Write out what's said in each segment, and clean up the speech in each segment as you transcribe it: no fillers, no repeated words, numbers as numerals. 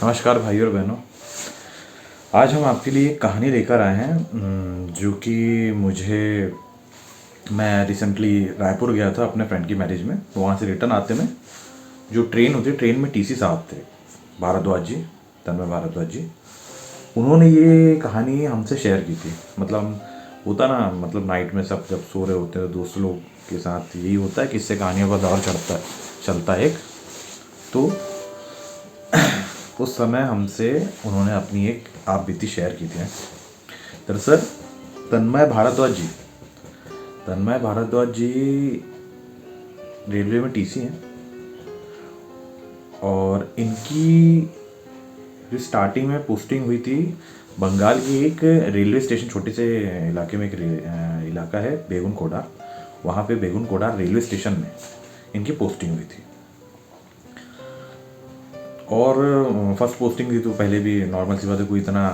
नमस्कार भाई और बहनों। आज हम आपके लिए एक कहानी लेकर आए हैं जो कि मुझे मैं रिसेंटली रायपुर गया था अपने फ्रेंड की मैरिज में। तो वहाँ से रिटर्न आते में जो ट्रेन होती है, ट्रेन में टीसी साहब थे, भारद्वाज जी, तन्मय भारद्वाज जी। उन्होंने ये कहानी हमसे शेयर की थी। मतलब होता ना, मतलब नाइट में सब जब सो रहे होते हैं तो दोस्त लोग के साथ यही होता है, किससे कहानियों का दौर चलता है एक। तो उस समय हमसे उन्होंने अपनी एक आप बीती शेयर की थी। दरअसल तन्मय भारद्वाज जी तन्मय भारद्वाज जी रेलवे में टीसी हैं और इनकी जो स्टार्टिंग में पोस्टिंग हुई थी बंगाल की एक रेलवे स्टेशन, छोटे से इलाके में एक इलाका है बेगुन कोडार। वहाँ पे बेगुन कोडार रेलवे स्टेशन में इनकी पोस्टिंग हुई थी। और फर्स्ट पोस्टिंग थी तो पहले भी नॉर्मल सी बात है, कोई इतना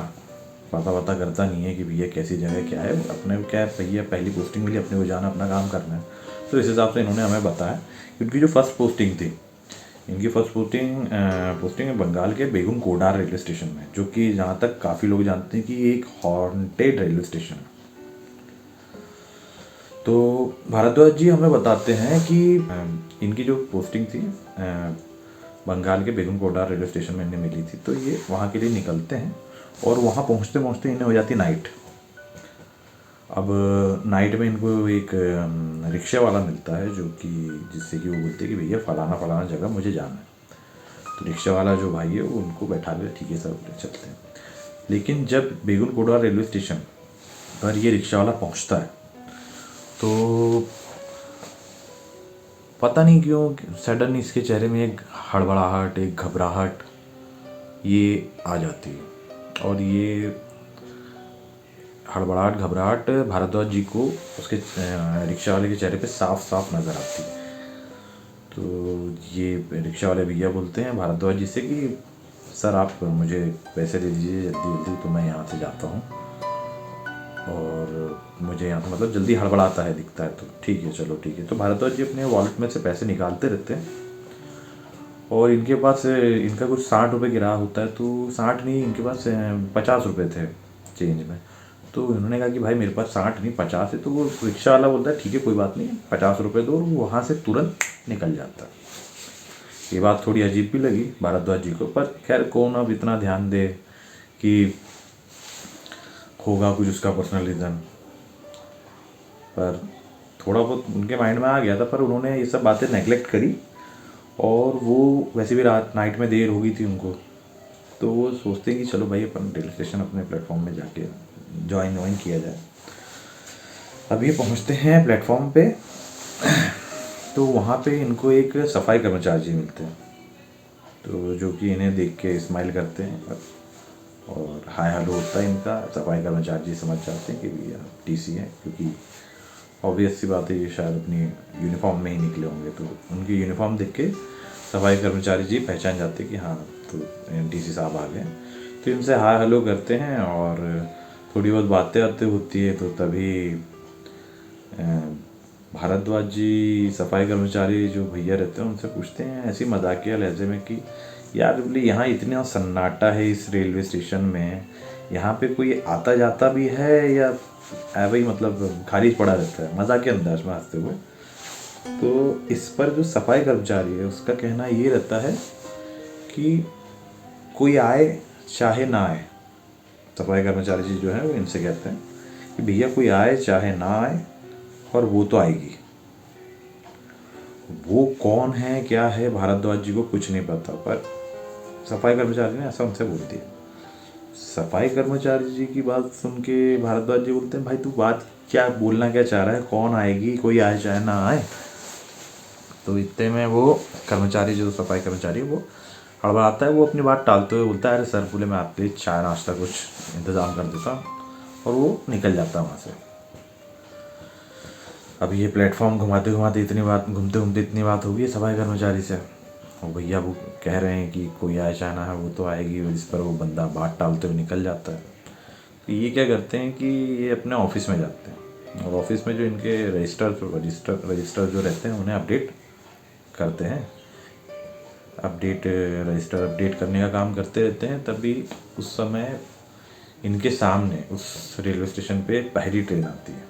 पता करता नहीं है कि भैया कैसी जगह क्या है, अपने को क्या है, भैया पहली पोस्टिंग मिली, अपने को जाना, अपना काम करना है। तो इस हिसाब से इन्होंने हमें बताया कि उनकी जो फर्स्ट पोस्टिंग थी, इनकी फर्स्ट पोस्टिंग है बंगाल के बेगुन कोडार रेलवे स्टेशन में, जो कि जहाँ तक काफ़ी लोग जानते हैं कि एक हॉन्टेड रेलवे स्टेशन है। तो भारद्वाज जी हमें बताते हैं कि इनकी जो पोस्टिंग थी बंगाल के बेगुन कोडार रेलवे स्टेशन में इन्हें मिली थी। तो ये वहाँ के लिए निकलते हैं और वहाँ पहुँचते पहुँचते इन्हें हो जाती नाइट। अब नाइट में इनको एक रिक्शा वाला मिलता है, जो कि जिससे कि वो बोलते हैं कि भैया फलाना जगह मुझे जाना है। तो रिक्शा वाला जो भाई है वो उनको बैठा ले, ठीक है सर, चलते हैं। लेकिन जब बेगुन कोडार रेलवे स्टेशन पर ये रिक्शा वाला पहुँचता है तो पता नहीं क्यों सडन इसके चेहरे में एक हड़बड़ाहट, एक घबराहट ये आ जाती है। और ये हड़बड़ाहट, घबराहट भारद्वाज जी को उसके रिक्शा वाले के चेहरे पे साफ साफ नज़र आती है। तो ये रिक्शा वाले भैया बोलते हैं भारद्वाज जी से कि सर आप मुझे पैसे दे दीजिए जल्दी जल्दी, तो मैं यहाँ से जाता हूँ। और मुझे यहाँ से मतलब जल्दी हड़बड़ाता है दिखता है। तो ठीक है, चलो ठीक है। तो भारद्वाज जी अपने वॉलेट में से पैसे निकालते रहते हैं और इनके पास इनका कुछ 60 रुपये गिरा होता है। तो 60 नहीं, इनके पास 50 रुपये थे चेंज में। तो इन्होंने कहा कि भाई मेरे पास 60 नहीं 50 है। तो वो रिक्शा वाला बोलता है ठीक है कोई बात नहीं, 50 रुपये दो, और वो वहाँ से तुरंत निकल जाता है। ये बात थोड़ी अजीब भी लगी भारद्वाज जी को, पर खैर कौन अब इतना ध्यान दे कि होगा कुछ उसका पर्सनल रीज़न। पर थोड़ा बहुत उनके माइंड में आ गया था, पर उन्होंने ये सब बातें नेगलेक्ट करी। और वो वैसे भी रात नाइट में देर हो गई थी उनको, तो वो सोचते कि चलो भाई अपन रेलवे स्टेशन अपने प्लेटफॉर्म में जाके ज्वाइन किया जाए। अब ये पहुँचते हैं प्लेटफॉर्म पे तो वहाँ पे इनको एक सफाई कर्मचारी जी मिलते हैं, तो जो कि इन्हें देख के स्माइल करते हैं और हाय हेलो होता है इनका। सफाई कर्मचारी जी समझ जाते हैं कि भैया टीसी है, क्योंकि ऑब्वियस सी बात है ये शायद अपनी यूनिफॉर्म में ही निकले होंगे। तो उनकी यूनिफॉर्म देख के सफाई कर्मचारी जी पहचान जाते कि हाँ तो टीसी साहब आ गए। तो इनसे हाय हेलो करते हैं और थोड़ी बहुत बातें होती है। तो तभी भारद्वाज जी सफाई कर्मचारी जो भैया रहते हैं उनसे पूछते हैं ऐसी मजाकिया लहजे में कि यार बोले यहाँ इतना सन्नाटा है इस रेलवे स्टेशन में, यहाँ पे कोई आता जाता भी है या भाई मतलब खाली पड़ा रहता है, मजाक के अंदाज में हंसते हुए। तो इस पर जो सफाई कर्मचारी है उसका कहना ये रहता है कि कोई आए चाहे ना आए, सफाई कर्मचारी जी जो है वो इनसे कहते हैं कि भैया कोई आए चाहे ना आए और वो तो आएगी। वो कौन है क्या है भारद्वाज जी को कुछ नहीं पता, पर सफाई कर्मचारी ने ऐसा उनसे बोल दिया। सफाई कर्मचारी जी की बात सुन के भारद्वाज जी बोलते हैं भाई तू बात क्या बोलना क्या चाह रहा है, कौन आएगी, कोई आए चाहे ना आए। तो इतने में वो कर्मचारी जो सफाई कर्मचारी वो हड़बड़ाता है, वो अपनी बात टालते हुए बोलता है अरे सर बोले मैं आपके लिए चाय नाश्ता कुछ इंतज़ाम कर देता हूँ, और वो निकल जाता है वहाँ से। अब ये प्लेटफॉर्म घुमाते घुमाते घूमते घूमते इतनी बात हो गई सफाई कर्मचारी से। और भैया वो कह रहे हैं कि कोई आए चाहना है वो तो आएगी, जिस पर वो बंदा बात टालते हुए निकल जाता है। तो ये क्या करते हैं कि ये अपने ऑफिस में जाते हैं और ऑफिस में जो इनके रजिस्टर जो रहते हैं उन्हें अपडेट करते हैं अपडेट रजिस्टर अपडेट करने का काम करते रहते हैं। तभी उस समय इनके सामने उस रेलवे स्टेशन पे पहली ट्रेन आती है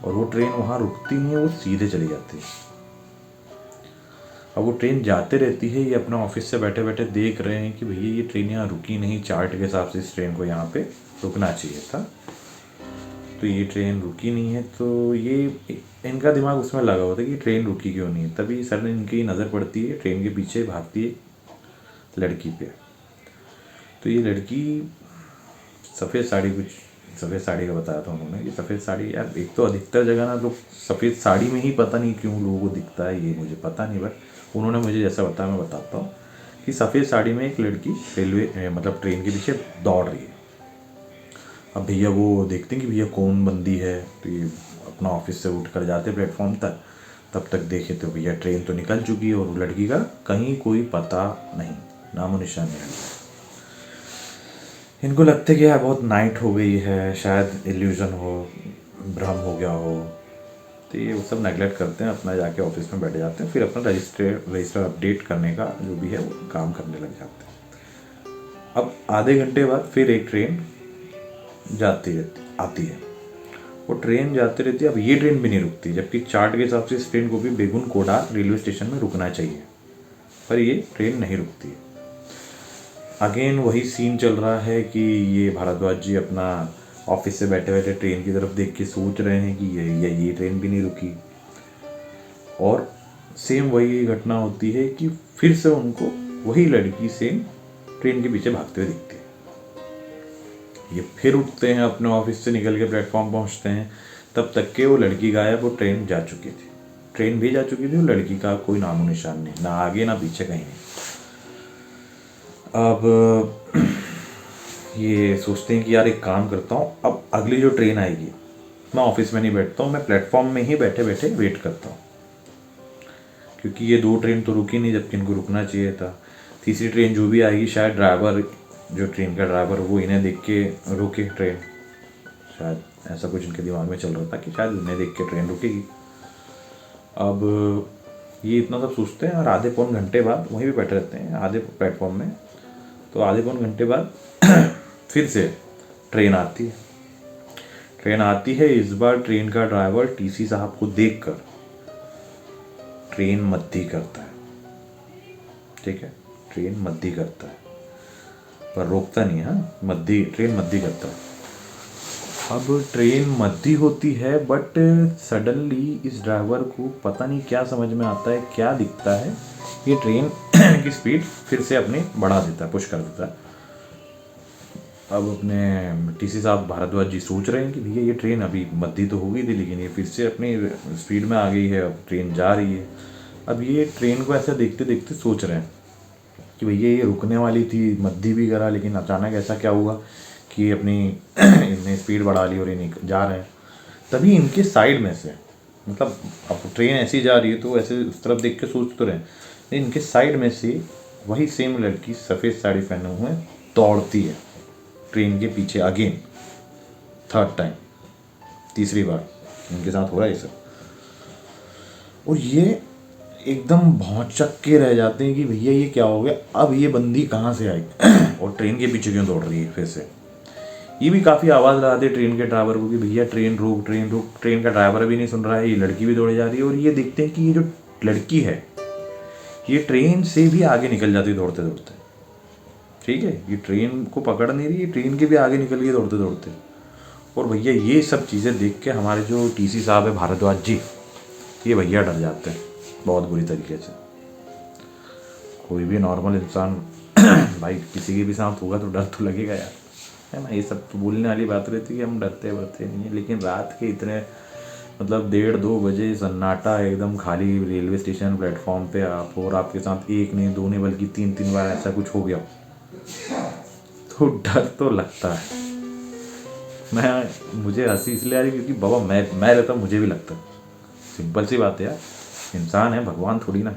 और वो ट्रेन वहाँ रुकती नहीं है, वो सीधे चली जाती है। अब वो ट्रेन जाते रहती है, ये अपना ऑफिस से बैठे बैठे देख रहे हैं कि भैया ये ट्रेन यहाँ रुकी नहीं, चार्ट के हिसाब से इस ट्रेन को यहाँ पे रुकना चाहिए था, तो ये ट्रेन रुकी नहीं है। तो ये इनका दिमाग उसमें लगा होता है कि ट्रेन रुकी क्यों नहीं है। तभी सर ने इनकी नज़र पड़ती है ट्रेन के पीछे भागती है लड़की पे। तो ये लड़की सफ़ेद साड़ी का बताया था उन्होंने कि सफ़ेद साड़ी, यार एक तो अधिकतर जगह ना लोग सफ़ेद साड़ी में ही पता नहीं क्यों लोगों को दिखता है, ये मुझे पता नहीं, बट उन्होंने मुझे जैसा बताया मैं बताता हूँ कि सफ़ेद साड़ी में एक लड़की रेलवे मतलब ट्रेन के पीछे दौड़ रही है। अब भैया वो देखते हैं कि भैया कौन बंदी है, तो ये अपना ऑफिस से उठ कर जाते प्लेटफॉर्म तक। तब तक देखे तो भैया ट्रेन तो निकल चुकी है और वो लड़की का कहीं कोई पता नहीं, नामो निशान नहीं। इनको लगता है कि यार बहुत नाइट हो गई है, शायद इल्यूजन हो, भ्रम हो गया हो, तो ये वो सब नेगलेक्ट करते हैं, अपना जाके ऑफिस में बैठ जाते हैं, फिर अपना रजिस्टर अपडेट करने का जो भी है वो काम करने लग जाते हैं। अब आधे घंटे बाद फिर एक ट्रेन आती है, वो ट्रेन जाती रहती है। अब ये ट्रेन भी नहीं रुकती, जबकि चार्ट के हिसाब से इस ट्रेन को भी बेगुन कोडा रेलवे स्टेशन में रुकना चाहिए, पर ये ट्रेन नहीं रुकती है। अगेन वही सीन चल रहा है कि ये भारद्वाज जी अपना ऑफिस से बैठे बैठे ट्रेन की तरफ देख के सोच रहे हैं कि ये ट्रेन भी नहीं रुकी, और सेम वही घटना होती है कि फिर से उनको वही लड़की सेम ट्रेन के पीछे भागते हुए दिखती है। ये फिर उठते हैं, अपने ऑफिस से निकल के प्लेटफॉर्म पहुंचते हैं, तब तक के वो लड़की गायब, वो ट्रेन जा चुकी थी, ट्रेन भी जा चुकी थी, वो लड़की का कोई नामो निशान नहीं, ना आगे ना पीछे, कहीं नहीं। अब ये सोचते हैं कि यार एक काम करता हूँ, अब अगली जो ट्रेन आएगी मैं ऑफिस में नहीं बैठता हूँ, मैं प्लेटफॉर्म में ही बैठे बैठे वेट करता हूँ, क्योंकि ये 2 ट्रेन तो रुकी नहीं जबकि इनको रुकना चाहिए था। तीसरी ट्रेन जो भी आएगी शायद ड्राइवर, जो ट्रेन का ड्राइवर, वो इन्हें देख के रुके ट्रेन, शायद ऐसा कुछ इनके दिमाग में चल रहा था कि शायद उन्हें देख के ट्रेन रुकेगी। अब ये इतना सब सोचते हैं और आधे पौन घंटे बाद वहीं भी बैठे रहते हैं आधे प्लेटफॉर्म में। तो आधे पौन घंटे बाद फिर से ट्रेन आती है। इस बार ट्रेन का ड्राइवर टीसी साहब को देखकर ट्रेन मद्दी करता है, ठीक है, ट्रेन मद्दी करता है पर रोकता नहीं है, ट्रेन मद्दी करता है। अब ट्रेन मद्दी होती है, बट सडनली इस ड्राइवर को पता नहीं क्या समझ में आता है, क्या दिखता है, ये ट्रेन की स्पीड फिर से अपनी बढ़ा देता है, पुश कर देता है। अब अपने टीसी साहब भारद्वाज जी सोच रहे हैं कि भैया ये ट्रेन अभी मद्दी तो हो गई थी, लेकिन ये फिर से अपनी स्पीड में आ गई है, अब ट्रेन जा रही है। अब ये ट्रेन को ऐसे देखते देखते सोच रहे हैं कि भैया ये रुकने वाली थी, मद्दी भी करा, लेकिन अचानक ऐसा क्या हुआ कि अपनी इनने स्पीड बढ़ा ली और ये जा रहे हैं। तभी इनके साइड में से, मतलब अब ट्रेन ऐसी जा रही है तो ऐसे उस तरफ देख के सोच तो रहे हैं, लेकिन इनके साइड में से वही सेम लड़की सफ़ेद साड़ी पहने हुए दौड़ती है ट्रेन के पीछे, अगेन थर्ड टाइम, तीसरी बार इनके साथ हो रहा है ये सब। और ये एकदम भौचक के रह जाते हैं कि भैया ये क्या हो गया, अब ये बंदी कहाँ से आई और ट्रेन के पीछे क्यों दौड़ रही है फिर से। ये भी काफ़ी आवाज़ लगाते ट्रेन के ड्राइवर को कि भैया ट्रेन रोक, ट्रेन रोक। ट्रेन का ड्राइवर भी नहीं सुन रहा है, ये लड़की भी दौड़े जा रही है। और ये देखते हैं कि ये जो लड़की है ये ट्रेन से भी आगे निकल जाती दौड़ते दौड़ते, ठीक है, ये ट्रेन को पकड़ नहीं रही, ट्रेन के भी आगे निकल गई दौड़ते दौड़ते। और भैया ये सब चीज़ें देख के हमारे जो टीसी साहब है भारद्वाज जी, ये भैया डर जाते हैं बहुत बुरी तरीके से। कोई भी नॉर्मल इंसान भाई किसी के भी साथ होगा तो डर तो लगेगा यार, है ना। ये सब तो बोलने वाली बात रहती है कि हम डरते वरते नहीं है, लेकिन रात के इतने मतलब 1:30-2 बजे सन्नाटा एकदम खाली रेलवे स्टेशन प्लेटफॉर्म पे आप, और आपके साथ एक नहीं, 2 नहीं, बल्कि 3-3 बार ऐसा कुछ हो गया तो डर तो लगता है। मुझे हंसी इसलिए आ रही क्योंकि बाबा मैं रहता मुझे भी लगता, सिंपल सी बात है यार, इंसान है, भगवान थोड़ी ना।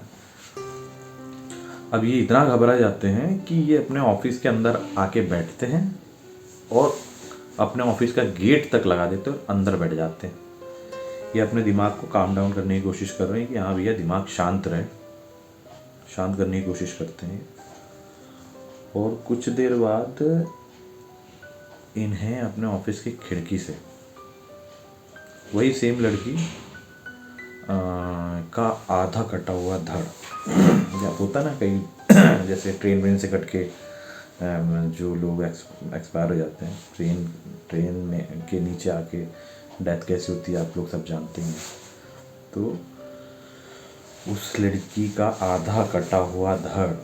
अब ये इतना घबरा जाते हैं कि ये अपने ऑफिस के अंदर आके बैठते हैं और अपने ऑफिस का गेट तक लगा देते हैं और अंदर बैठ जाते हैं। ये अपने दिमाग को काम डाउन करने की कोशिश कर रहे हैं कि हाँ भैया दिमाग शांत रहे, शांत करने की कोशिश करते हैं और कुछ देर बाद इन्हें अपने ऑफिस की खिड़की से वही सेम लड़की का आधा कटा हुआ धड़, या होता ना कहीं जैसे ट्रेन व्रेन से कट के जो लोग एक्सपायर हो जाते हैं, ट्रेन में के नीचे आके डेथ कैसे होती है आप लोग सब जानते हैं। तो उस लड़की का आधा कटा हुआ धड़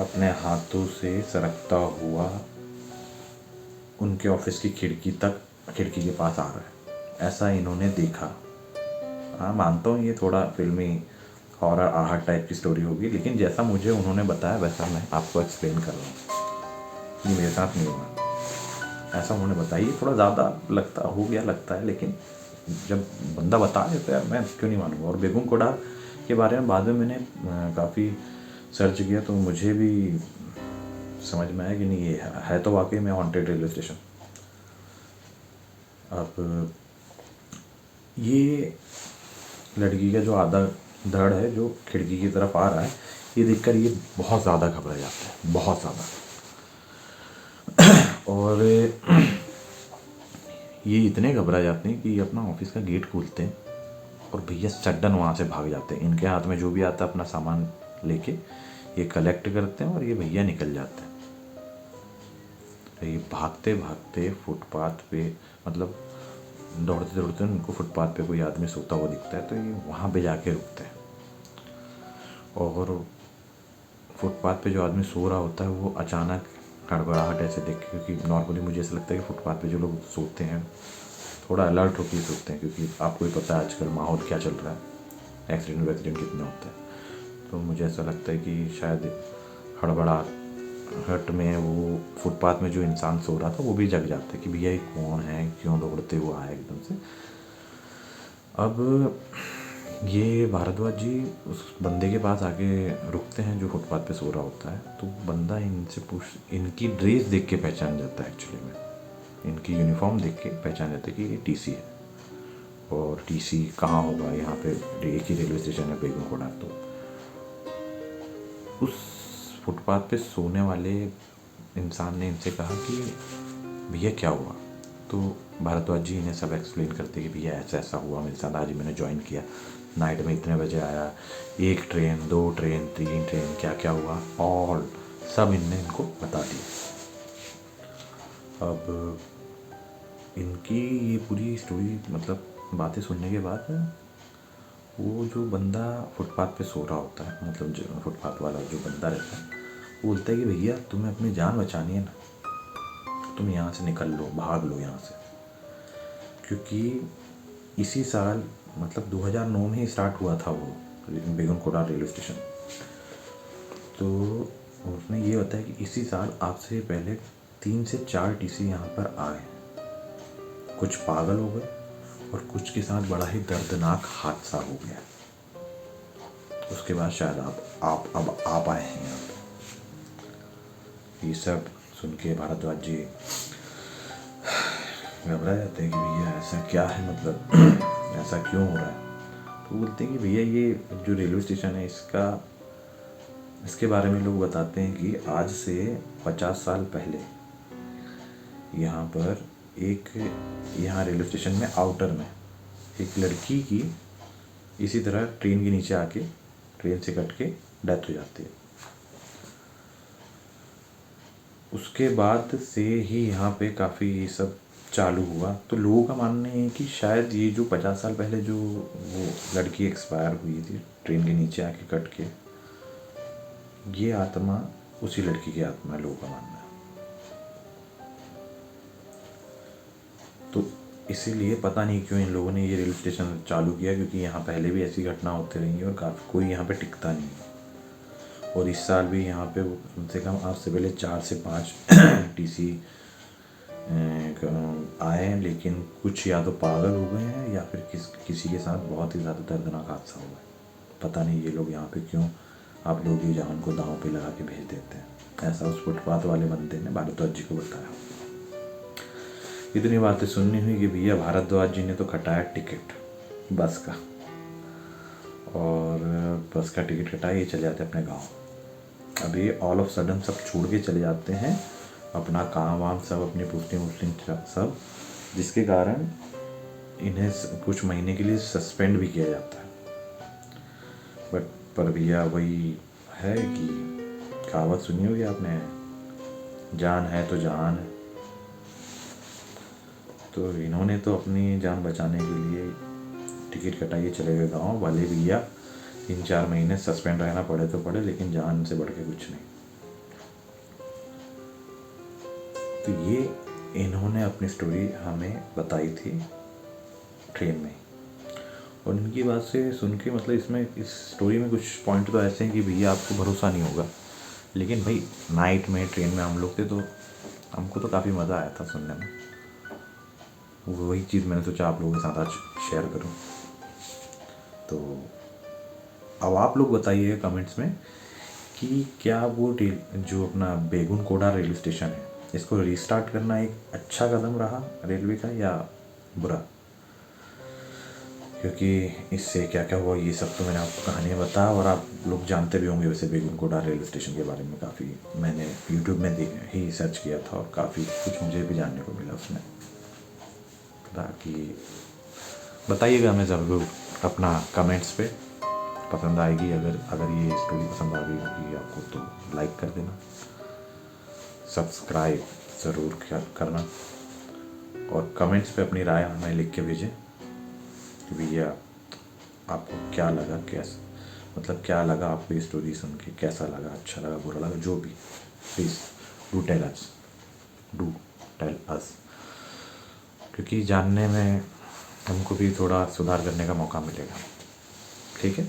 अपने हाथों से सरकता हुआ उनके ऑफिस की खिड़की के पास आ रहा है, ऐसा इन्होंने देखा। हाँ मानता हूँ ये थोड़ा फिल्मी हॉरर आहट टाइप की स्टोरी होगी, लेकिन जैसा मुझे उन्होंने बताया वैसा मैं आपको एक्सप्लेन कर रहा हूँ। ये मेरे साथ नहीं हुआ, ऐसा उन्होंने बताया। ये थोड़ा ज़्यादा लगता है, लेकिन जब बंदा बता देता है मैं क्यों नहीं मानूंगा। और बेगम कोड़ा के बारे में बाद में मैंने काफ़ी सर्च किया तो मुझे भी समझ में आया कि नहीं ये है तो वाकई में हॉन्टेड रेलवे स्टेशन। अब ये लड़की का जो आधा धड़ है जो खिड़की की तरफ आ रहा है, ये देखकर ये बहुत ज़्यादा घबरा जाता है, बहुत ज़्यादा। और ये इतने घबरा जाते हैं कि ये अपना ऑफिस का गेट खोलते हैं और भैया सडन वहाँ से भाग जाते हैं। इनके हाथ में जो भी आता है अपना सामान लेके ये कलेक्ट करते हैं और ये भैया निकल जाते हैं। तो ये भागते भागते फुटपाथ पे, मतलब दौड़ते दौड़ते उनको फुटपाथ पे कोई आदमी सोता हुआ दिखता है तो ये वहाँ पे जाके रुकते हैं। और फुटपाथ पे जो आदमी सो रहा होता है वो अचानक हड़बड़ाहट ऐसे देख के, क्योंकि नॉर्मली मुझे ऐसा लगता है कि फुटपाथ पे जो लोग सोते हैं थोड़ा अलर्ट होकर सोते हैं, क्योंकि आपको ही पता है आजकल माहौल क्या चल रहा है, एक्सीडेंट कितने होते हैं। तो मुझे ऐसा लगता है कि शायद हड़बड़ाहट में वो फुटपाथ में जो इंसान सो रहा था वो भी जग जाता है कि भैया ये कौन है, क्यों दौड़ते हुआ आया एकदम से। अब ये भारद्वाज जी उस बंदे के पास आके रुकते हैं जो फुटपाथ पे सो रहा होता है। तो बंदा इनकी ड्रेस देख के पहचान जाता है, एक्चुअली में इनकी यूनिफॉर्म देख के पहचान जाता है कि ये टीसी है। और टीसी कहाँ होगा, यहाँ पे एक ही रेलवे स्टेशन है बेगम कोड़ा। तो उस फुटपाथ पे सोने वाले इंसान ने इनसे कहा कि भैया क्या हुआ। तो भारद्वाज जी इन्हें सब एक्सप्लेन करते कि भैया ऐसा ऐसा हुआ मेरे साथ, आज मैंने ज्वाइन किया, नाइट में इतने बजे आया, 1 ट्रेन 2 ट्रेन 3 ट्रेन क्या क्या हुआ ऑल सब इनने इनको बता दिया। अब इनकी ये पूरी स्टोरी मतलब बातें सुनने के बाद वो जो बंदा फुटपाथ पे सो रहा होता है, मतलब जो फुटपाथ वाला जो बंदा रहता है, वो बोलता है कि भैया तुम्हें अपनी जान बचानी है ना, तुम यहाँ से निकल लो, भाग लो यहाँ से। क्योंकि इसी साल मतलब 2009 में ही स्टार्ट हुआ था वो बेगम कोड़ा रेलवे स्टेशन। तो उसने ये बताया कि इसी साल आपसे पहले 3 से 4 टीसी यहाँ पर आए, कुछ पागल हो गए और कुछ के साथ बड़ा ही दर्दनाक हादसा हो गया। उसके बाद शायद आप आए हैं यहाँ पे। ये सब सुन के भारद्वाज जी घबरा जाते हैं कि भैया ऐसा क्या है, मतलब ऐसा क्यों हो रहा है। तो बोलते हैं कि भैया ये जो रेलवे स्टेशन है इसके बारे में लोग बताते हैं कि आज से 50 साल पहले यहाँ पर यहाँ रेलवे स्टेशन में आउटर में एक लड़की की इसी तरह ट्रेन के नीचे आके ट्रेन से कट के डेथ हो जाती है। उसके बाद से ही यहाँ पे काफ़ी ये सब चालू हुआ। तो लोगों का मानना है कि शायद ये जो 50 साल पहले जो वो लड़की एक्सपायर हुई थी ट्रेन के नीचे आके कट के, ये आत्मा उसी लड़की की आत्मा है, लोगों का मानना है। तो इसीलिए पता नहीं क्यों इन लोगों ने ये रेलवे स्टेशन चालू किया, क्योंकि यहाँ पहले भी ऐसी घटना होती रही है और काफ़ी कोई यहाँ पे टिकता नहीं है। और इस साल भी यहाँ पे कम से कम आज से पहले 4 से 5 टीसी आए हैं, लेकिन कुछ या तो पागल हो गए हैं या फिर किसी के साथ बहुत ही ज़्यादा दर्दनाक हादसा हुआ है। पता नहीं ये लोग यहाँ पे क्यों आप लोग की जान को दांव पे लगा के भेज देते हैं। ऐसा उस फुटपाथ वाले बंदे ने भारद्वाज जी को बताया। इतनी बातें सुननी हुई कि भैया भारद्वाज जी ने तो कटाया टिकट बस का, और बस का टिकट कटाया ये चले जाते अपने गाँव। अब ये ऑल ऑफ सडन सब छोड़ के चले जाते हैं, अपना काम वाम सब, अपनी पोस्टिंग वोस्टिंग सब, जिसके कारण इन्हें कुछ महीने के लिए सस्पेंड भी किया जाता है। बट पर भैया वही है कि कहावत सुनी होगी आपने, जान है तो जहान है। तो इन्होंने तो अपनी जान बचाने के लिए टिकट कटाइए चले गए गाँव वाले। भैया 3-4 महीने सस्पेंड रहना पड़े तो पड़े, लेकिन जान से बढ़ के कुछ नहीं। तो ये इन्होंने अपनी स्टोरी हमें बताई थी ट्रेन में, और इनकी बात से सुन के मतलब इसमें इस स्टोरी में कुछ पॉइंट तो ऐसे हैं कि भैया आपको भरोसा नहीं होगा, लेकिन भाई नाइट में ट्रेन में हम लोग थे तो हमको तो काफ़ी मज़ा आया था सुनने में। वही चीज़ मैंने सोचा आप लोगों के साथ आज शेयर करूं। तो अब आप लोग बताइए कमेंट्स में कि क्या वो जो अपना बेगुनकोड़ा रेलवे स्टेशन है, इसको रीस्टार्ट करना एक अच्छा कदम रहा रेलवे का या बुरा? क्योंकि इससे क्या क्या हुआ ये सब तो मैंने आपको कहानियाँ बताया, और आप लोग जानते भी होंगे वैसे बेगुनकोड़ा रेलवे स्टेशन के बारे में। काफ़ी मैंने यूट्यूब में ही सर्च किया था और काफ़ी कुछ मुझे भी जानने को मिला उसमें। बाकी बताइएगा हमें ज़रूर अपना कमेंट्स पे, पसंद आएगी अगर ये स्टोरी पसंद आ गई होगी आपको तो लाइक कर देना, सब्सक्राइब ज़रूर करना, और कमेंट्स पे अपनी राय हमें लिख के भेजें कि भैया आपको क्या लगा, मतलब क्या लगा आपको ये स्टोरी सुन के, कैसा लगा, अच्छा लगा, बुरा लगा, जो भी, प्लीज़ डू टेल अस, क्योंकि जानने में हमको भी थोड़ा सुधार करने का मौका मिलेगा। ठीक है,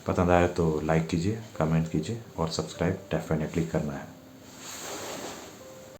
पसंद आया तो लाइक कीजिए, कमेंट कीजिए और सब्सक्राइब डेफिनेटली करना है।